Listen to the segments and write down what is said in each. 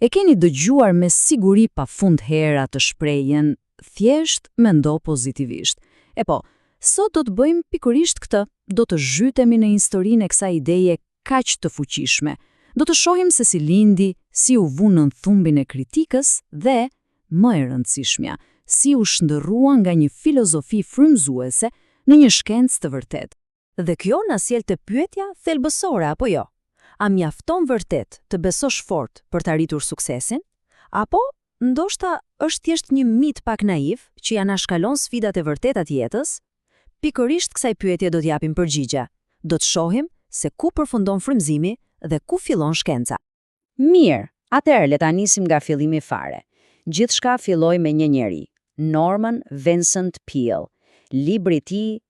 E keni dëgjuar me siguri pafund hera të shprehjen thjesht mendo pozitivisht. E po, sot do të bëjmë pikërisht këtë, do të zhytemi në historinë e kësaj ideje kaq të fuqishme. Do të shohim se si lindi, si u vu nën thumbin e kritikës dhe, më e rëndësishmja, si u shndërrua nga një filozofi frymëzuese në një shkencë të vërtetë. Dhe kjo na sjell te pyetja thelbësore apo jo? A mjafton vërtet të besosh fort për të arritur suksesin? Apo ndoshta është thjesht një mit pak naiv që ja na shkalon sfidat e vërteta të jetës? Pikërisht kësaj pyetje do t'japim përgjigje. Do të shohim se ku përfundon frymëzimi dhe ku fillon shkenca. Mirë, atëherë le ta nisim nga fillimi fare. Gjithçka filloi me një njeri, Norman Vincent Peale. Libri i tij,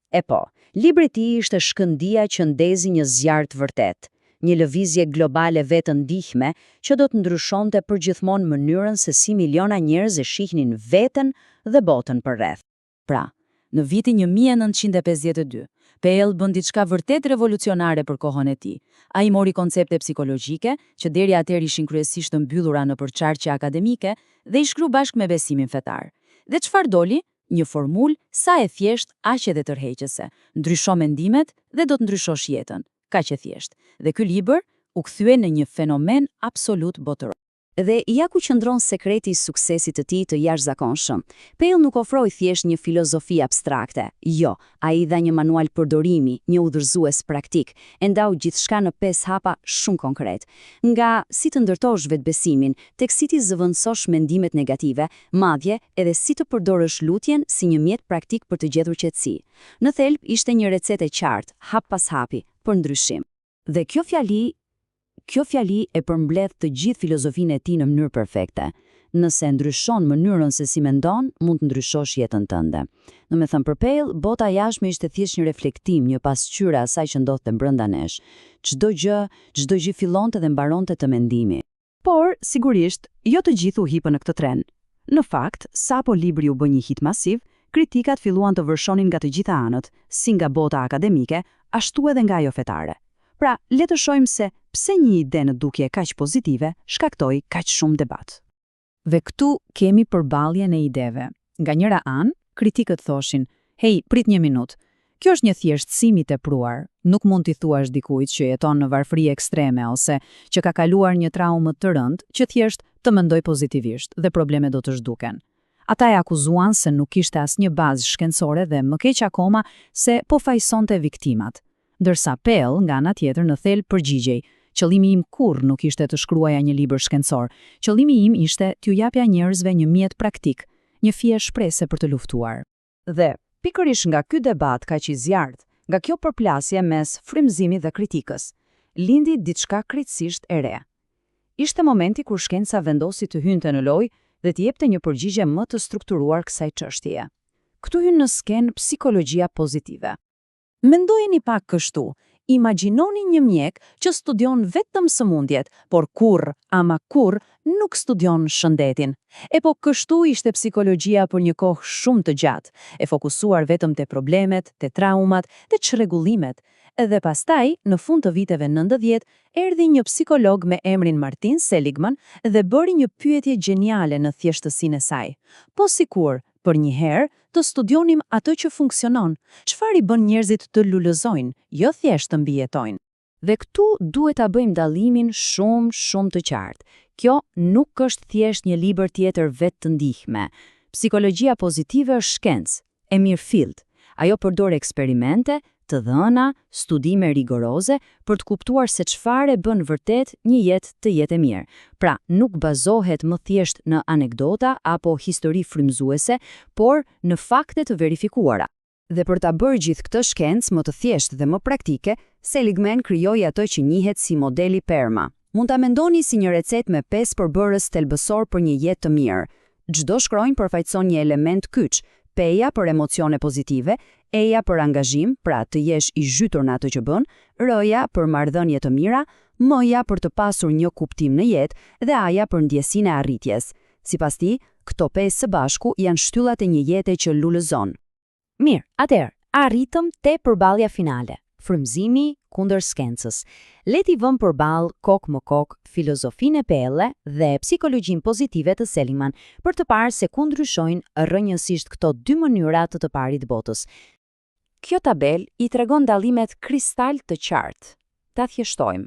libri i tij ishte shkëndija që ndezi një zjarr të vërtet, një lëvizje globale vetë ndihme që do të ndryshonte përgjithmonë mënyrën se si miliona njerëz e shihnin veten dhe botën përreth. Pra, në vitin 1952, Peale bën diçka vërtet revolucionare për kohën e tij. Ai mori koncepte psikologjike që deri atëherë ishin kryesisht të mbyllura në përçarqe akademike dhe i shkru bashkë me besimin fetar. Dhe çfarë doli? Një formulë sa e thjesht, aq edhe tërheqëse. Ndrysho mendimet dhe do të ndryshosh jetën. Kaq e thjesht. Dhe ky libër u kthye në një fenomen absolut botëror. Dhe ja ku qëndron sekreti i suksesit të tij të jashtëzakonshëm. Peale nuk ofroi thjesht një filozofi abstrakte. Jo, ai dha një manual përdorimi, një udhëzues praktik, e ndau gjithçka në 5 hapa shumë konkret. Nga si të ndërtosh vetbesimin, tek si të zëvendësosh mendimet negative, madje edhe si të përdorësh lutjen si një mjet praktik për të gjetur qetësi. Në thelb ishte një recetë e qartë, hap pas hapi, për ndryshim. Dhe kjo fjali e përmbledh të gjithë filozofinë e tij në mënyrë perfekte. Nëse ndryshon mënyrën se si mendon, mund të ndryshosh jetën tënde. Domethënë për Peale, bota jashme ishte thjesht një reflektim, një pasqyrë e asaj që ndodhte brenda nesh. Çdo gjë fillonte dhe mbaronte te mendimi. Por, sigurisht, jo të gjithë u hipën në këtë tren. Në fakt, sapo libri u bë një hit masiv, kritikat filluan të vërshonin nga të gjitha anët, si nga bota akademike, ashtu edhe nga ajo fetare. Pra, le të shohim se pse një ide në dukje kaq pozitive shkaktoi kaq shumë debat. Dhe këtu kemi përballjen e ideve. Nga njëra anë, kritikët thoshin: "Hey, prit një minutë. Kjo është një thjeshtësim i tepruar. Nuk mund t'i thuash dikujt që jeton në varfëri ekstreme ose që ka kaluar një traumë të rëndë që thjesht të mendoj pozitivisht dhe problemet do të zhduken." Ata e akuzuan se nuk kishte asnjë bazë shkencore dhe më keq akoma se po fajsonte viktimat. Ndërsa Peale, nga ana tjetër, në thelb përgjigjej: "Qëllimi im kurrë nuk ishte të shkruaja një libër shkencor. Qëllimi im ishte t'ju japja njerëzve një mjet praktik, një fije shprese për të luftuar." Dhe pikërisht nga ky debat kaq i zjarrt, nga kjo përplasje mes frymëzimit dhe kritikës, lindi diçka krejtësisht e re. Ishte momenti kur shkenca vendosi të hynte në lojë dhe të jepte një përgjigje më të strukturuar kësaj çështjeje. Këtu hyn në skenë psikologjia pozitive. Mendojeni pak kështu, imagjinoni një mjek që studion vetëm sëmundjet, por kurrë nuk studion shëndetin. E po kështu ishte psikologjia për një kohë shumë të gjatë, e fokusuar vetëm te problemet, te traumat, te çrregullimet. Edhe pastaj, në fund të viteve 90, erdhi një psikolog me emrin Martin Seligman dhe bëri një pyetje gjeniale në thjeshtësinë e saj. Po sikur, për një herë, të studionim atë që funksionon, çfarë i bën njerëzit të lulëzojnë, jo thjesht të mbijetojnë. Dhe këtu duhet ta bëjmë dallimin shumë të qartë. Kjo nuk është thjesht një libër tjetër vetë të ndihme. Psikologjia pozitive është shkencë, e mirëfillt. Ajo përdor eksperimente, të dhëna, studime rigoroze për të kuptuar se çfarë bën vërtet një jetë e mirë. Pra, nuk bazohet më thjesht në anekdota apo histori frymëzuese, por në fakte të verifikuara. Dhe për ta bërë gjithë këtë shkencë më të thjeshtë dhe më praktike, Seligman krijoi ato që njihet si modeli PERMA. Mund ta mendoni si një recetë me 5 përbërës thelbësor për një jetë të mirë. Çdo shkronjë përfaqëson një element kyç: P-ja për emocione pozitive, E-ja për angazhim, pra të jesh i zhytur në atë që bën, R-ja për marrëdhënie të mira, M-ja për të pasur një kuptim në jetë dhe A-ja për ndjesinë e arritjes. Sipas tij, këto 5 së bashku janë shtyllat e një jete që lulëzon. Mirë, atëherë, arritëm te përballja finale. frymëzimi kundër skencës. Le t'i vëmë përballë kokë më kokë filozofinë e Peele dhe psikologjinë pozitive të Seligman për të parë se ku ndryshojnë rrënjësisht këto dy mënyra të parit botës. Kjo tabel i tregon dallimet kristal të qartë. Ta thjeshtojmë.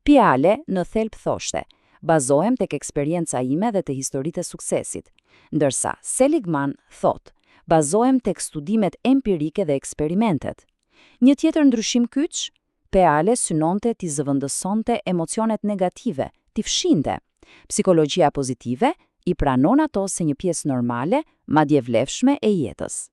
Peale në thelb thoshte: bazohem tek eksperienca ime dhe te historitë e suksesit, ndërsa Seligman thot: bazohem tek studimet empirike dhe eksperimentet. Një tjetër ndryshim kyç, Peale synonte t'i zëvendësonte emocionet negative, t'i fshinte. Psikologjia pozitive i pranon ato se një pjesë normale, madje vlefshme e jetës.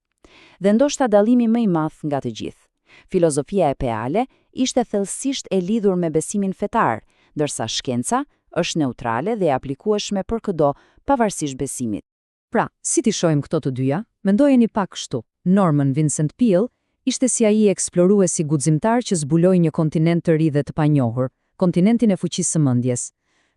Dhe ndoshta dallimi më i madh nga të gjithë. Filozofia e Peale ishte thellësisht e lidhur me besimin fetar, ndërsa shkenca është neutrale dhe e aplikueshme për çdo, pavarësisht besimit. Pra, si t'i shohim këto të dyja? Mendojeni pak kështu. Norman Vincent Peale ishte si ai eksploruesi guximtar që zbuloi një kontinent të ri dhe të panjohur, kontinentin e fuqisë së mendjes.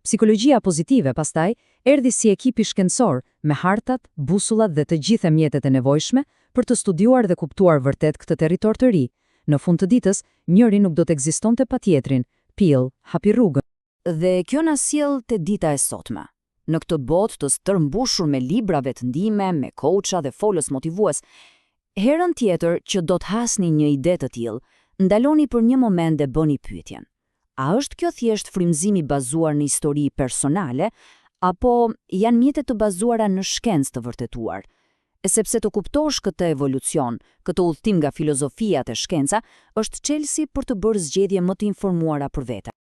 Psikologjia pozitive, pastaj, erdhi si ekip i shkencor, me hartat, busullat dhe të gjitha mjetet e nevojshme për të studiuar dhe kuptuar vërtet këtë territor të ri. Në fund të ditës, njëri nuk do të ekzistonte patjetrin. Peale hapi rrugën. Dhe kjo na sjell te dita e sotme. Në këtë botë të stërmbushur me libra vetëndime, me coacha dhe folës motivues, herën tjetër që do të hasni një ide të tillë, ndaloni për një moment dhe bëni pyetjen: a është kjo thjesht frymëzim i bazuar në histori personale, apo janë mjete të bazuara në shkencë të vërtetuar? E sepse të kuptosh këtë evolucion, këtë udhtim nga filozofia te shkenca, është çelësi për të bërë zgjedhje më të informuara për vete.